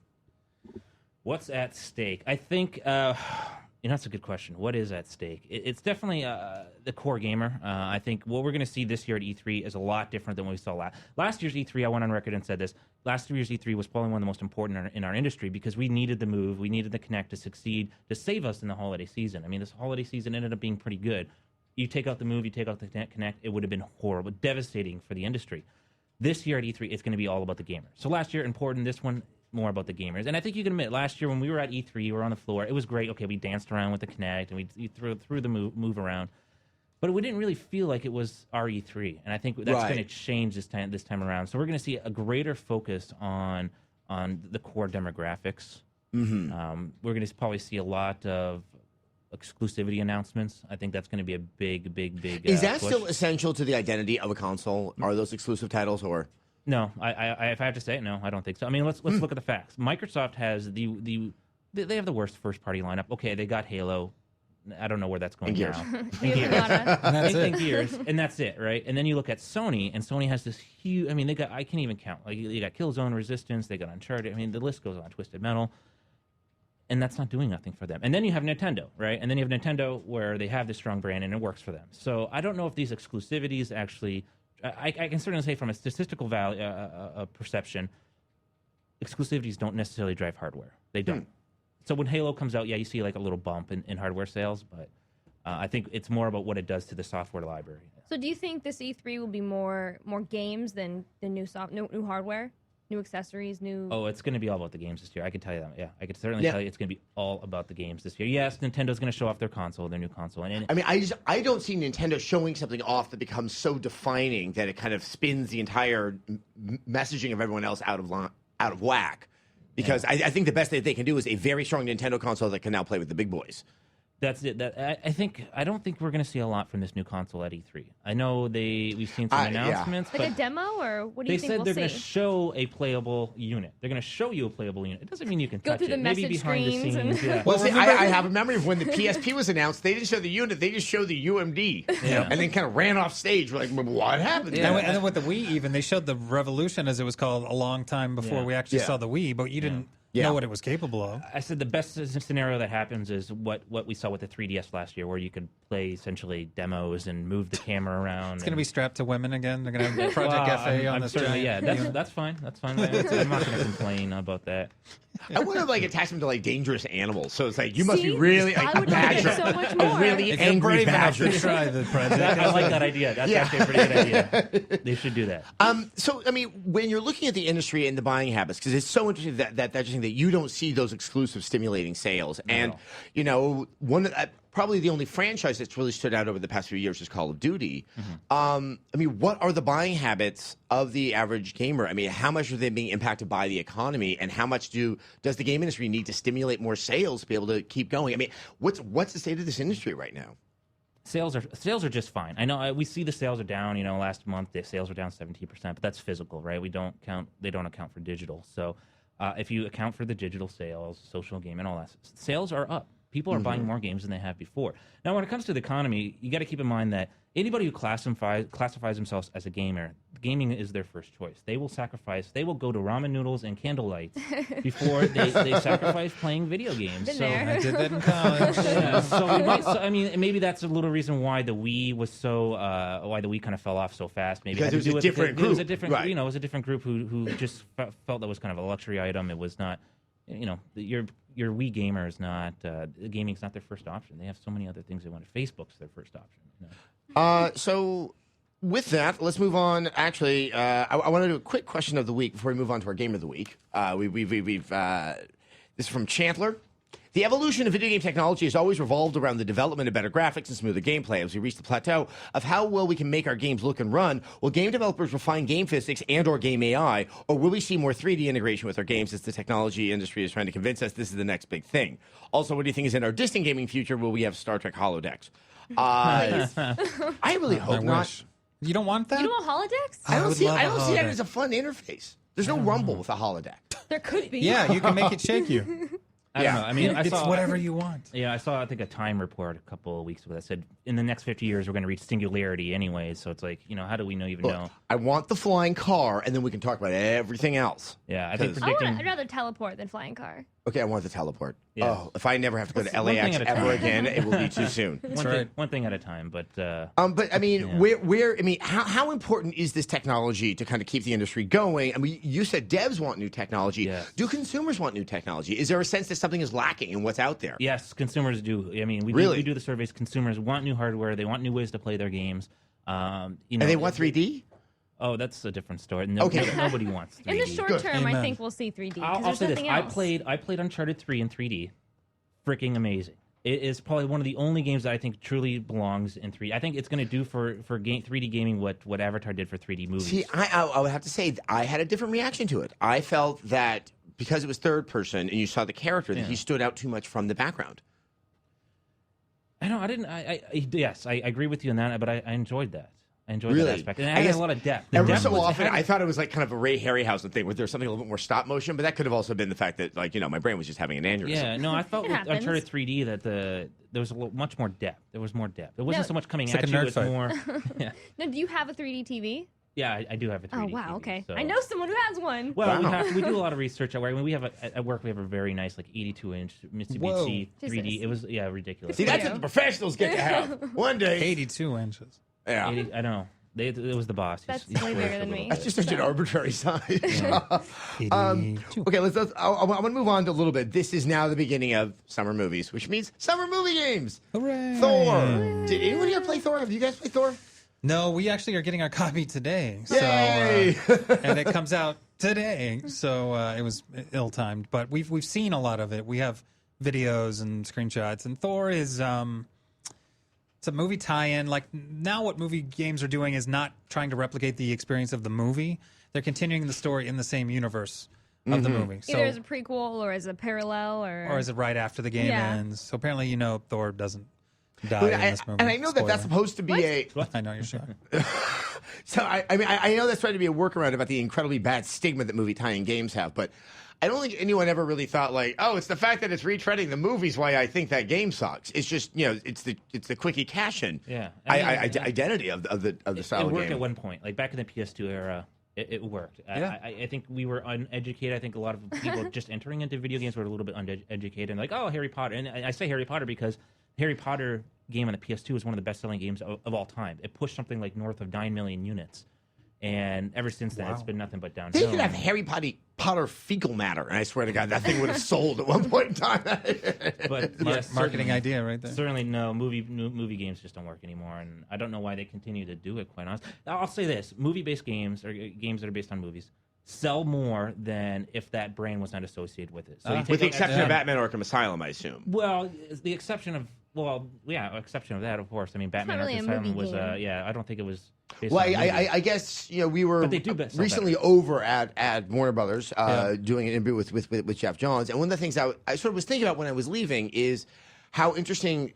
What's at stake? I think that's a good question. What is at stake? It's definitely the core gamer. I think what we're going to see this year at E3 is a lot different than what we saw last year's E3. I went on record and said this. Last year's E3 was probably one of the most important in our industry because we needed the move, we needed the Kinect to succeed, to save us in the holiday season. I mean, this holiday season ended up being pretty good. You take out the move, you take out the Kinect, it would have been horrible, devastating for the industry. This year at E3, it's going to be all about the gamer. So last year, important. This one, more about the gamers. And I think you can admit, last year when we were at E3, we were on the floor, it was great. Okay, we danced around with the Kinect, and we threw the move around. But we didn't really feel like it was our E3. And I think that's going to change this time around. So we're going to see a greater focus on the core demographics. Mm-hmm. We're going to probably see a lot of exclusivity announcements. I think that's going to be a big Is that push. still essential to the identity of a console? Are those exclusive titles or? No, I if I have to say it, no, I don't think so. I mean, let's look at the facts. Microsoft has they have the worst first party lineup. Okay, they got Halo. I don't know where that's going And Gears. now. We have Yada. And that's And it. Gears, and that's it, right? And then you look at Sony, and Sony has this huge. I mean, they got I can't even count. Like you got Killzone, Resistance, they got Uncharted. I mean, the list goes on. Twisted Metal. And that's not doing nothing for them. And then you have Nintendo, right? And then you have Nintendo where they have this strong brand and it works for them. So I don't know if these exclusivities actually. I can certainly say from a statistical value perception, exclusivities don't necessarily drive hardware. They don't. So when Halo comes out, yeah, you see like a little bump in hardware sales, but I think it's more about what it does to the software library. So do you think this E3 will be more games than new hardware, new accessories, new? Oh, it's going to be all about the games this year. I can tell you that. Yeah, I can certainly tell you it's going to be all about the games this year. Yes, Nintendo's going to show off their console, their new console. And I mean, I don't see Nintendo showing something off that becomes so defining that it kind of spins the entire messaging of everyone else out of whack. Because I think the best that they can do is a very strong Nintendo console that can now play with the big boys. That's it. I don't think we're going to see a lot from this new console at E3. I know we've seen some announcements, like but a demo, or what do you they think said we'll they're see? going to show a playable unit. They're going to show you a playable unit. It doesn't mean you can Go touch through the it. Maybe message behind the screens scenes. and- Yeah. Well, see, I have a memory of when the PSP was announced. They didn't show the unit; they just showed the UMD, Yeah. and then kind of ran off stage. We're like, what happened? And then with the Wii, even they showed the Revolution, as it was called, a long time before Yeah. we actually Yeah. saw the Wii, but you didn't Yeah. know what it was capable of. I said the best scenario that happens is what we saw with the 3DS last year, where you could play essentially demos and move the camera around. It's going to be strapped to women again. They're going to have Project FA on this certainly, giant. yeah, that's fine. That's fine. I'm not going to complain about that. I want to like attach them to like dangerous animals. So it's like you must be See? really I like a would like it badger, so much a more. really If you're angry brave enough badger. to try the project. I like that idea. That's actually a pretty good idea. They should do that. So, I mean, when you're looking at the industry and the buying habits, because it's so interesting that you don't see those exclusive stimulating sales. And, you know, probably the only franchise that's really stood out over the past few years is Call of Duty. I mean, what are the buying habits of the average gamer? I mean, how much are they being impacted by the economy, and how much does the game industry need to stimulate more sales to be able to keep going? I mean, what's the state of this industry right now? Sales are just fine. I know we see the sales are down. You know, last month the sales were down 17%, but that's physical, right? They don't account for digital. So if you account for the digital sales, social game, and all that, sales are up. People are buying more games than they have before. Now, when it comes to the economy, you got to keep in mind that anybody who classifies themselves as a gamer, gaming is their first choice. They will go to ramen noodles and candlelight before they sacrifice playing video games. Been So, there. I did that in college. yeah, I mean, maybe that's a little reason why the Wii was why the Wii kind of fell off so fast. Maybe Because it had it to was do a with different it was a group. different, Right. you know, it was a different group who just felt that was kind of a luxury item. It was not, you know, your Wii gamer is not gaming's not their first option. They have so many other things they want. Facebook's their first option. You know? So with that, let's move on. Actually, I want to do a quick question of the week before we move on to our game of the week. This is from Chandler. The evolution of video game technology has always revolved around the development of better graphics and smoother gameplay. As we reach the plateau of how well we can make our games look and run, will game developers refine game physics and or game AI, or will we see more 3D integration with our games as the technology industry is trying to convince us this is the next big thing? Also, what do you think is in our distant gaming future? Will we have Star Trek holodecks? I really hope I not. wish. You don't want that? You don't want holodecks? I don't would see. love I a don't see that holodeck. as a fun interface. There's no rumble with a holodeck. There could be. Yeah, you can make it shake you. I don't know. I mean, I It's saw whatever you want. Yeah, I saw I think a Time report a couple of weeks ago that said in the next 50 years we're going to reach singularity anyways. So it's like, how do we even Look, know? I want the flying car, and then we can talk about everything else. Yeah, I think 'Cause- predicting. I'd rather teleport than flying car. Okay, I want the teleport. Yeah. Oh, if I never have to go to One thing LAX at a ever time. again, it will be too soon. One thing at a time, but But I mean, how important is this technology to kind of keep the industry going? I mean, you said devs want new technology. Yes. Do consumers want new technology? Is there a sense that something is lacking in what's out there? yes, consumers do. I mean, we Really? do the surveys. Consumers want new hardware. They want new ways to play their games. And they want 3D? Oh, that's a different story. Okay. Nobody wants 3D. In the short Good. term, I Amen. think we'll see 3D. 'cause I'll there's say this: nothing I else. played Uncharted 3 in 3D. Freaking amazing! It is probably one of the only games that I think truly belongs in 3D. I think it's going to do for 3D gaming what Avatar did for 3D movies. See, I would have to say I had a different reaction to it. I felt that because it was third person and you saw the character, that he stood out too much from the background. I know. I didn't. Yes, I agree with you on that. But I enjoyed that. I enjoyed Really? that aspect, and it I had guess a lot of depth. The Every depth so was- it often, had- I thought it was like kind of a Ray Harryhausen thing, where there's something a little bit more stop motion, but that could have also been the fact that, like, my brain was just having an aneurysm. Yeah, no, I felt It with happens. Uncharted 3D that there was much more depth. There was more depth. It wasn't No. so much coming It's like at a you. nerd It's fight. more. Yeah, No, do you have a 3D TV? yeah, I do have a 3D. Oh wow, TV, okay. so- I know someone who has one. Well, Wow. we do a lot of research at work. I mean, at work we have a very nice 82-inch Mitsubishi Whoa. 3D. Jesus. It was ridiculous. See, that's what the professionals get to have. One day. 82 inches. Yeah. 80 I know. It was the boss. That's He way swears bigger a than little me. That's bit. just such an arbitrary size. 82. Okay, I want to move on to a little bit. This is now the beginning of summer movies, which means summer movie games. Hooray. Thor. Did anyone here play Thor? Have you guys played Thor? No, we actually are getting our copy today. So, Yay! and it comes out today. So it was ill-timed, but we've seen a lot of it. We have videos and screenshots, and Thor is it's a movie tie-in. Like now, what movie games are doing is not trying to replicate the experience of the movie. They're continuing the story in the same universe of the movie. So, Either as a prequel or as a parallel or is it right after the game Yeah. ends? So apparently, Thor doesn't die But in this movie. and I know that that's Spoiler. supposed to be a. I know you're sure. So I know that's trying to be a workaround about the incredibly bad stigma that movie tie-in games have, but I don't think anyone ever really thought like, oh, it's the fact that it's retreading the movies why I think that game sucks. It's just it's the quickie cash-in. Yeah. Identity of the style It of worked game. at one point. Like back in the PS2 era, it worked. Yeah. I think we were uneducated. I think a lot of people just entering into video games were a little bit uneducated and like, oh, Harry Potter. And I say Harry Potter because Harry Potter game on the PS2 is one of the best-selling games of all time. It pushed something like north of 9 million units. And ever since then, it's been nothing but downhill. They could have Harry Potter fecal matter, and I swear to God, that thing would have sold at one point in time. But yes, Marketing certainly- idea right there. Certainly, no movie games just don't work anymore, and I don't know why they continue to do it. Quite honest, I'll say this: movie-based games or games that are based on movies sell more than if that brand was not associated with it. So you take With the out- exception of Batman Arkham Asylum, I assume. well, the exception of exception of that, of course. I mean, Batman not really Arkham a Asylum movie was game. I don't think it was. Based Well, on a movie. I guess we were But they do sell recently better. over at Warner Brothers doing an interview with Jeff Johns, and one of the things I sort of was thinking about when I was leaving is how interesting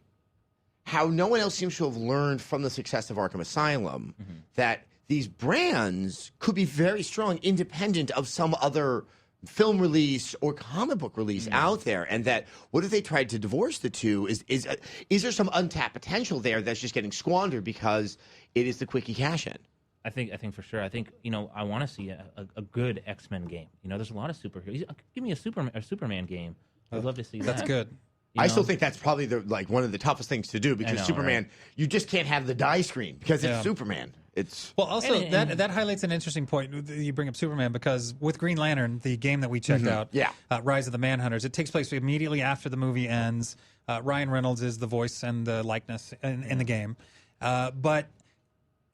how no one else seems to have learned from the success of Arkham Asylum that these brands could be very strong, independent of some other film release or comic book release out there, and that what if they tried to divorce the two? Is there some untapped potential there that's just getting squandered because it is the quickie cash in? I think for sure. I think I want to see a good X-Men game. There's a lot of superheroes. Give me a Superman game. I'd love to see that. That's good. You I know? still think that's probably one of the toughest things to do because know, Superman, right? you just can't have the die screen because it's Yeah. Superman. It's Well, also And- that highlights an interesting point. You bring up Superman because with Green Lantern, the game that we checked out, Yeah. Rise of the Manhunters, it takes place immediately after the movie ends. Ryan Reynolds is the voice and the likeness in the game, but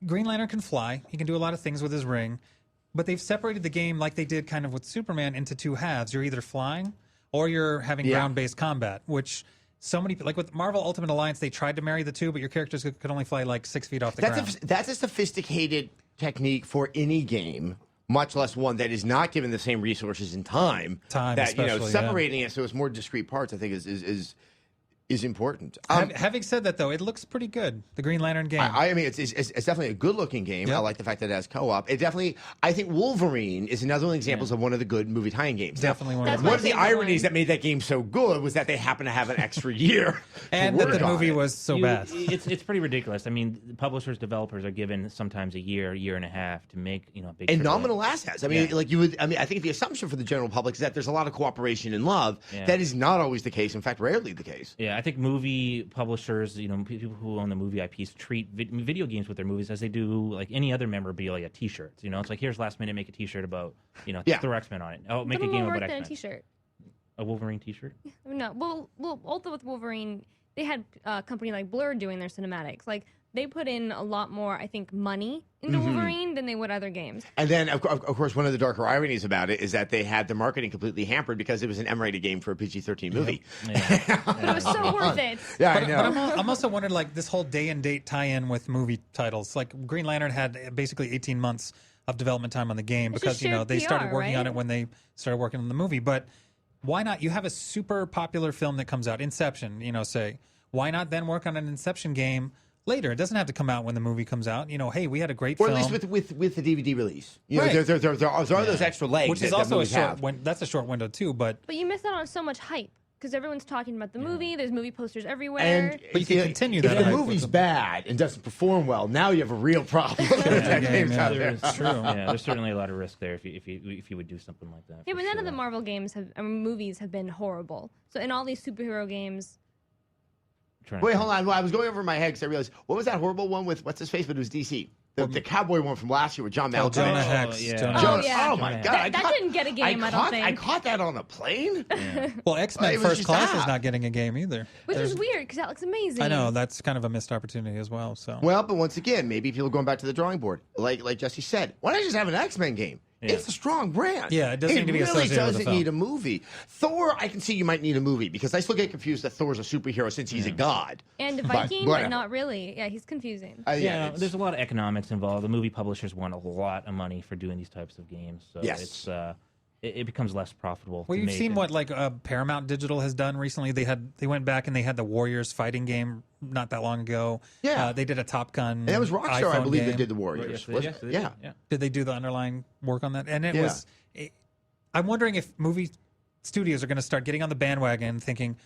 Green Lantern can fly. He can do a lot of things with his ring, but they've separated the game like they did kind of with Superman into two halves. You're either flying or you're having ground-based combat, which so many, like with Marvel Ultimate Alliance, they tried to marry the two, but your characters could only fly like 6 feet off the ground. That's a sophisticated technique for any game, much less one that is not given the same resources and time. That especially, separating it so it's more discrete parts, I think, is important. Having said that, though, it looks pretty good. The Green Lantern game. I mean, it's definitely a good-looking game. Yep. I like the fact that it has co-op. I think Wolverine is another one of the examples of one of the good movie tie-in games. Definitely one of That's them. One of the favorite ironies one. that made that game so good was that they happened to have an extra year And to that work the on movie it. was so bad. It's pretty ridiculous. I mean, the publishers, developers are given sometimes a year and a half to make a big And AAA. nominal assets. I mean, Yeah. I think the assumption for the general public is that there's a lot of cooperation and love. Yeah. That is not always the case. In fact, rarely the case. Yeah, I think movie publishers, people who own the movie IPs treat video games with their movies as they do like any other memorabilia, T-shirts. It's like, here's last minute, make a T-shirt about Thor X-Men on it. Oh, make a game more about worth than a X-Men. T-shirt. A Wolverine T-shirt. No, well, also with Wolverine, they had a company like Blur doing their cinematics. Like they put in a lot more, I think, money into Wolverine than they would other games. And then, of course, one of the darker ironies about it is that they had the marketing completely hampered because it was an M-rated game for a PG-13 movie. But it was so worth it. Yeah, I But know. I'm also wondering, like, this whole day and date tie-in with movie titles. Like, Green Lantern had basically 18 months of development time on the game It's because, just shared they started PR, working on right? it when they started working on the movie. But why not? You have a super popular film that comes out, Inception, say. Why not then work on an Inception game later? It doesn't have to come out when the movie comes out. Hey, we had a great Or film. at least with the DVD release. Right. There are those extra legs. which is that also a movies short have. that's a short window, too. But But you miss out on so much hype because everyone's talking about the movie. There's movie posters everywhere. And But you can continue that If the hype movie's with bad and doesn't perform well, now you have a real problem. with that game, game's yeah. out there. There's, True. Yeah, there's certainly a lot of risk there if you would do something like that. yeah, for but none of sure. the Marvel games movies have been horrible. So in all these superhero games, Trying to Wait, think. hold on. Well, I was going over in my head because I realized, what was that horrible one with, what's his face, but it was DC? The cowboy one from last year with John Malkovich. Jonah Oh, Hex. yeah. Jonah Oh, Hex. yeah. Oh, my Jonah God. Hex. That didn't get a game, I don't think. I caught that on a plane? Well, X-Men It was First just Class that. is not getting a game either. which is weird because that looks amazing. I know, that's kind of a missed opportunity as well. So Well, but once again, maybe people are going back to the drawing board. Like Jesse said, why not just have an X-Men game? Yeah. It's a strong brand. Yeah, it doesn't need to be really associated with the doesn't film. need a movie. Thor, I can see you might need a movie because I still get confused that Thor's a superhero since he's a god. And But Viking, whatever. but not really. Yeah, he's confusing. Yeah, it's- there's a lot of economics involved. The movie publishers want a lot of money for doing these types of games, so Yes. it's it becomes less profitable. well, to you've make seen and- what Paramount Digital has done recently. They went back and they had the Warriors fighting game not that long ago. Yeah. They did a Top Gun. and that was Rockstar, I iPhone believe, game. that did the Warriors. Yes, Was yes, it? they Yeah. did, yeah. Did they do the underlying work on that? And it Yeah. was. I'm wondering if movie studios are going to start getting on the bandwagon, and thinking,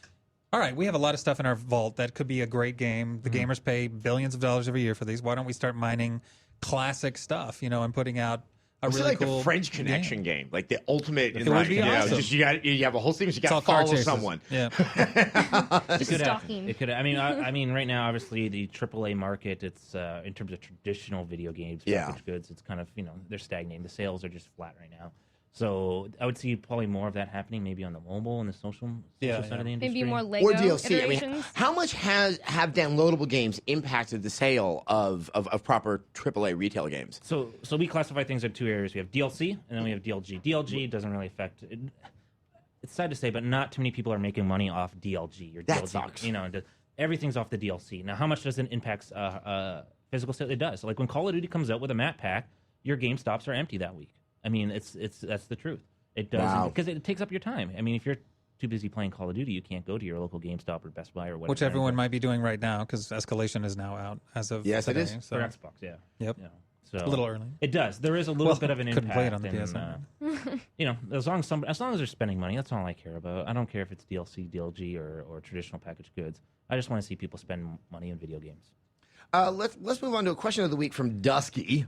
"All right, we have a lot of stuff in our vault that could be a great game. The gamers pay billions of dollars every year for these. Why don't we start mining classic stuff, and putting out a It's really like cool the French Connection game, like the ultimate. It would be awesome. Just you have a whole sequence. You It's got all to car follow chases. someone. Yeah. It could happen. Stalking. It could. I mean, right now, obviously, the AAA market. It's in terms of traditional video games, Yeah. packaged goods. It's kind of they're stagnating. The sales are just flat right now. So I would see probably more of that happening, maybe on the mobile and the social Yeah, side of the Maybe industry. more Lego Or DLC. I mean, iterations. how much have downloadable games impacted the sale of proper AAA retail games? So we classify things in two areas. We have DLC and then we have DLG. DLG doesn't really affect. It's sad to say, but not too many people are making money off DLG or That DLG. sucks. Everything's off the DLC. Now, how much does it impact physical sale? It does. Like when Call of Duty comes out with a map pack, your GameStops are empty that week. I mean, that's the truth. It does Wow. because it takes up your time. I mean, if you're too busy playing Call of Duty, you can't go to your local GameStop or Best Buy or whatever. Which everyone might be doing right now because Escalation is now out as of Yes, it today. is. So for Xbox. Yeah. Yep. Yeah. So a little early. It does. There is a little bit of an couldn't impact. play it on the and, PSN. as long as they're spending money, that's all I care about. I don't care if it's DLC, DLG, or traditional packaged goods. I just want to see people spend money on video games. Let's move on to a question of the week from Dusky.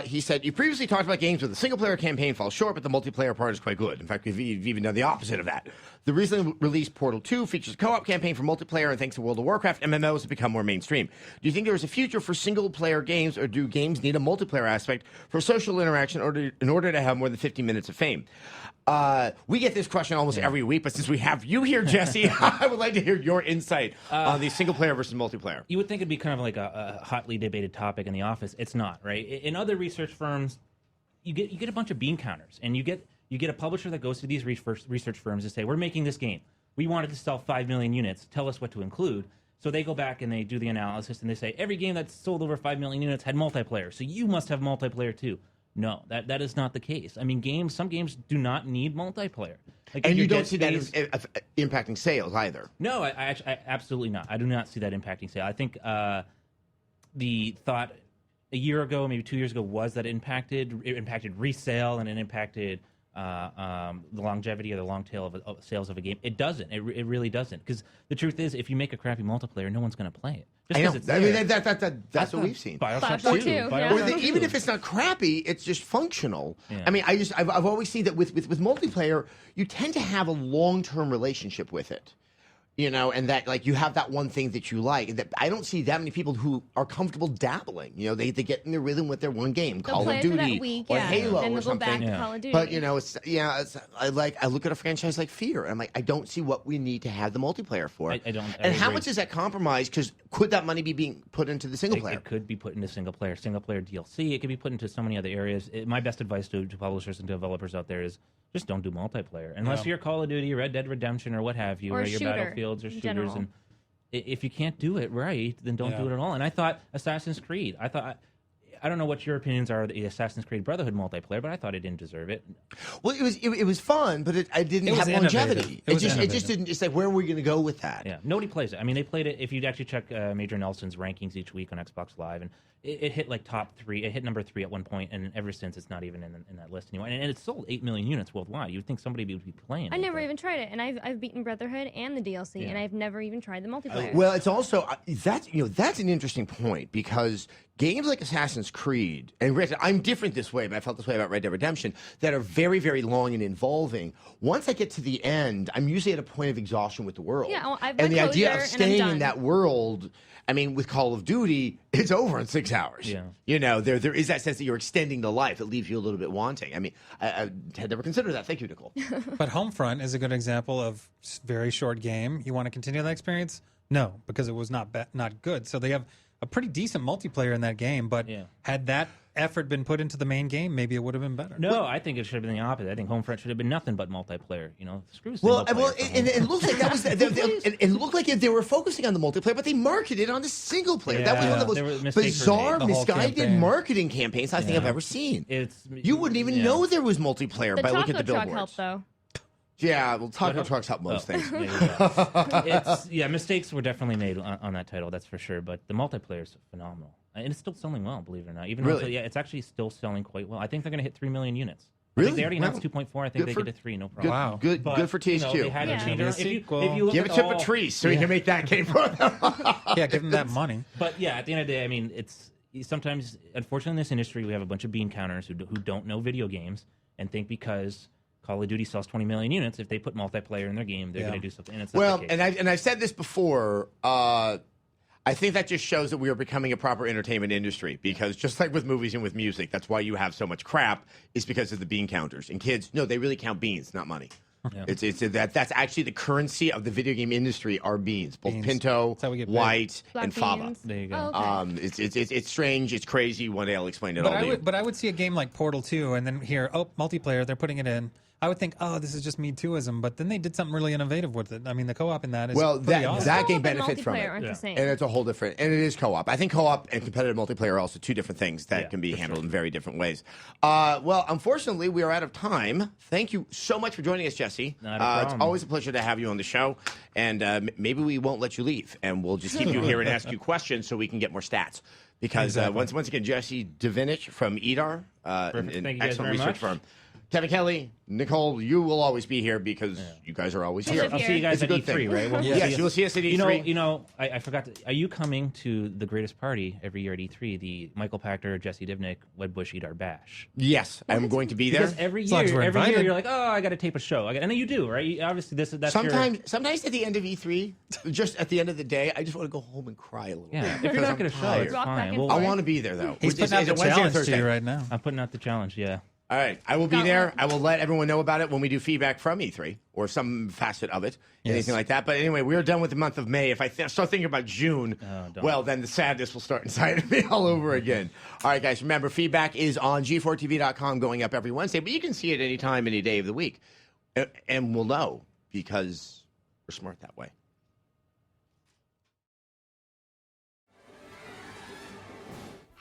He said, you previously talked about games where the single-player campaign falls short, but the multiplayer part is quite good. In fact, we've even done the opposite of that. The recently released Portal 2 features a co-op campaign for multiplayer, and thanks to World of Warcraft, MMOs have become more mainstream. Do you think there is a future for single-player games, or do games need a multiplayer aspect for social interaction in order to have more than 50 minutes of fame? We get this question almost every week, but since we have you here, Jesse, I would like to hear your insight on the single-player versus multiplayer. You would think it'd be kind of like a hotly debated topic in the office. It's not, right? In other research firms, you get a bunch of bean counters, and you get You get a publisher that goes to these research firms and say, we're making this game. We want it to sell 5 million units. Tell us what to include. So they go back and they do the analysis and they say, every game that's sold over 5 million units had multiplayer. So you must have multiplayer too. No, that is not the case. I mean, some games do not need multiplayer. Like, And you don't see that impacting sales either. No, I absolutely not. I do not see that impacting sale. I think the thought a year ago, maybe 2 years ago, was that it impacted resale and it impacted the longevity or the long tail of sales of a game. It doesn't. It really doesn't. Because the truth is, if you make a crappy multiplayer, no one's going to play it. Just I know. it's I there. mean, that's what we've seen. BioShock 2. Yeah. Or even if it's not crappy, it's just functional. Yeah. I mean, I've always seen that with multiplayer, you tend to have a long-term relationship with it. You know, and that like you have that one thing that you like. And that I don't see that many people who are comfortable dabbling. You know, they get in their rhythm with their one game, They'll Call play of it for Duty that week, or yeah. Halo Then or they'll go back something. to Call of Duty. But you know, I look at a franchise like Fear, and I'm like, I don't see what we need to have the multiplayer for. I don't. And how agree. much is that compromised? Because could that money be being put into the single player? It could be put into single player DLC. It could be put into so many other areas. My best advice to publishers and developers out there is just don't do multiplayer unless you're Call of Duty, Red Dead Redemption, or what have you, Or or your shooter, Battlefields or in shooters. general. And if you can't do it right, then don't do it at all. And I thought Assassin's Creed. I don't know what your opinions are of the Assassin's Creed Brotherhood multiplayer, but I thought it didn't deserve it. Well, it was fun, but it didn't It was have longevity. innovative. It It was just innovative. didn't. It's like, where are we going to go with that? Yeah, nobody plays it. I mean, they played it. If you'd actually check Major Nelson's rankings each week on Xbox Live, and it hit like top 3. It hit number 3 at one point, and ever since it's not even in that list anymore. And it sold 8 million units worldwide. You'd think somebody would be playing. I it, never but- even tried it, and I've beaten Brotherhood and the DLC, and I've never even tried the multiplayer. Well, it's also that's an interesting point because games like Assassin's Creed, and granted, I'm different this way, but I felt this way about Red Dead Redemption, that are very, very long and involving. Once I get to the end, I'm usually at a point of exhaustion with the world. Yeah, well, I've and the got idea closure, of and I'm staying in done. that world. I mean, with Call of Duty, it's over in 6 hours. Yeah. You know, there is that sense that you're extending the life. It leaves you a little bit wanting. I mean, I had never considered that. Thank you, Nicole. But Homefront is a good example of very short game. You want to continue that experience? No, because it was not good. So they have a pretty decent multiplayer in that game. But had that effort been put into the main game, maybe it would have been better. No, I think it should have been the opposite. I think Homefront should have been nothing but multiplayer. You know, screw Well, single player. and it looks like that was. It looked like they were focusing on the multiplayer, but they marketed on the single player. That was one of There the were most mistakes were made. bizarre, The whole misguided campaign. marketing campaigns I think I've ever seen. You wouldn't even know there was multiplayer the by looking taco at the truck billboards. helped, though. Yeah, well, taco trucks help most things. Mistakes were definitely made on that title, that's for sure. But the multiplayer is phenomenal, and it's still selling well, believe it or not. Even Really? though, it's actually still selling quite well. I think they're going to hit 3 million units. I Really? think they already announced Wow. 2.4. I think Good they for- get to 3, no Good, problem. Wow. good, But, good for THQ. They had Yeah. to change Maybe a it. If sequel. you look Give at it to all- Patrice so he can make that game for them. Yeah, give them that money. But yeah, at the end of the day, I mean, it's sometimes, unfortunately, in this industry, we have a bunch of bean counters who don't know video games and think because Call of Duty sells 20 million units, if they put multiplayer in their game, they're Yeah. going to do something. And it's not Well, the case. and I've said this before. I think that just shows that we are becoming a proper entertainment industry because just like with movies and with music, that's why you have so much crap is because of the bean counters. And kids, no, they really count beans, not money. Yeah. That's actually the currency of the video game industry are beans, both Beans. Pinto, That's how we get paid. white, Black and fava. beans. There you go. Oh, okay. It's strange, it's crazy. One day I'll explain it all to you. But I would see a game like Portal 2 and then hear, multiplayer, they're putting it in. I would think, this is just Me Tooism. But then they did something really innovative with it. I mean, the co-op in that is Well, pretty that awesome. that game Co-op and benefits from it. multiplayer aren't the same. And it's a whole different, and it is co-op. I think co-op and competitive multiplayer are also two different things that Yeah, can be for handled in very different ways. Well, unfortunately, we are out of time. Thank you so much for joining us, Jesse. Not a problem. It's always a pleasure to have you on the show, and maybe we won't let you leave, and we'll just keep you here and ask you questions so we can get more stats. Because Exactly. once again, Jesse Devinich from EDAR, Perfect. an Thank you guys excellent very research much. firm. Kevin Kelly, Nicole, you will always be here because you guys are always We here. live I'll see you guys It's a at good E3, thing. right? We'll Yes, see you will see us at E3. You know, I forgot. Are you coming to the greatest party every year at E3, the Michael Pachter, Jesse Divnik, Wedbush, Edar Bash? Yes, I'm going to be there. Because every As long as year, we're every year invited. you're like, oh, I got to tape a show. I know you do, right? Obviously, that's Sometimes at the end of E3, just at the end of the day, I just want to go home and cry a little Yeah, bit. if you're because not I'm going to show, tired. it's Rock back fine. and Well, forth. I want to be there though. He's Is putting out it the Wednesday or challenge to Thursday? you right now. I'm putting out the challenge. Yeah. All right. I will be Got there. one. I will let everyone know about it when we do feedback from E3 or some facet of it, anything like that. But anyway, we're done with the month of May. If I start thinking about June, well, then the sadness will start inside of me all over again. All right, guys, remember, feedback is on G4TV.com going up every Wednesday, but you can see it any time, any day of the week. And we'll know because we're smart that way.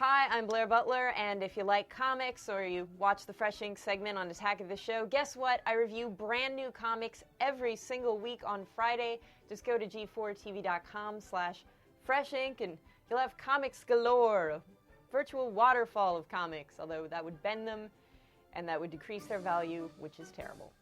Hi, I'm Blair Butler, and if you like comics or you watch the Fresh Ink segment on Attack of the Show, guess what? I review brand new comics every single week on Friday. Just go to g4tv.com/freshink and you'll have comics galore, a virtual waterfall of comics, although that would bend them and that would decrease their value, which is terrible.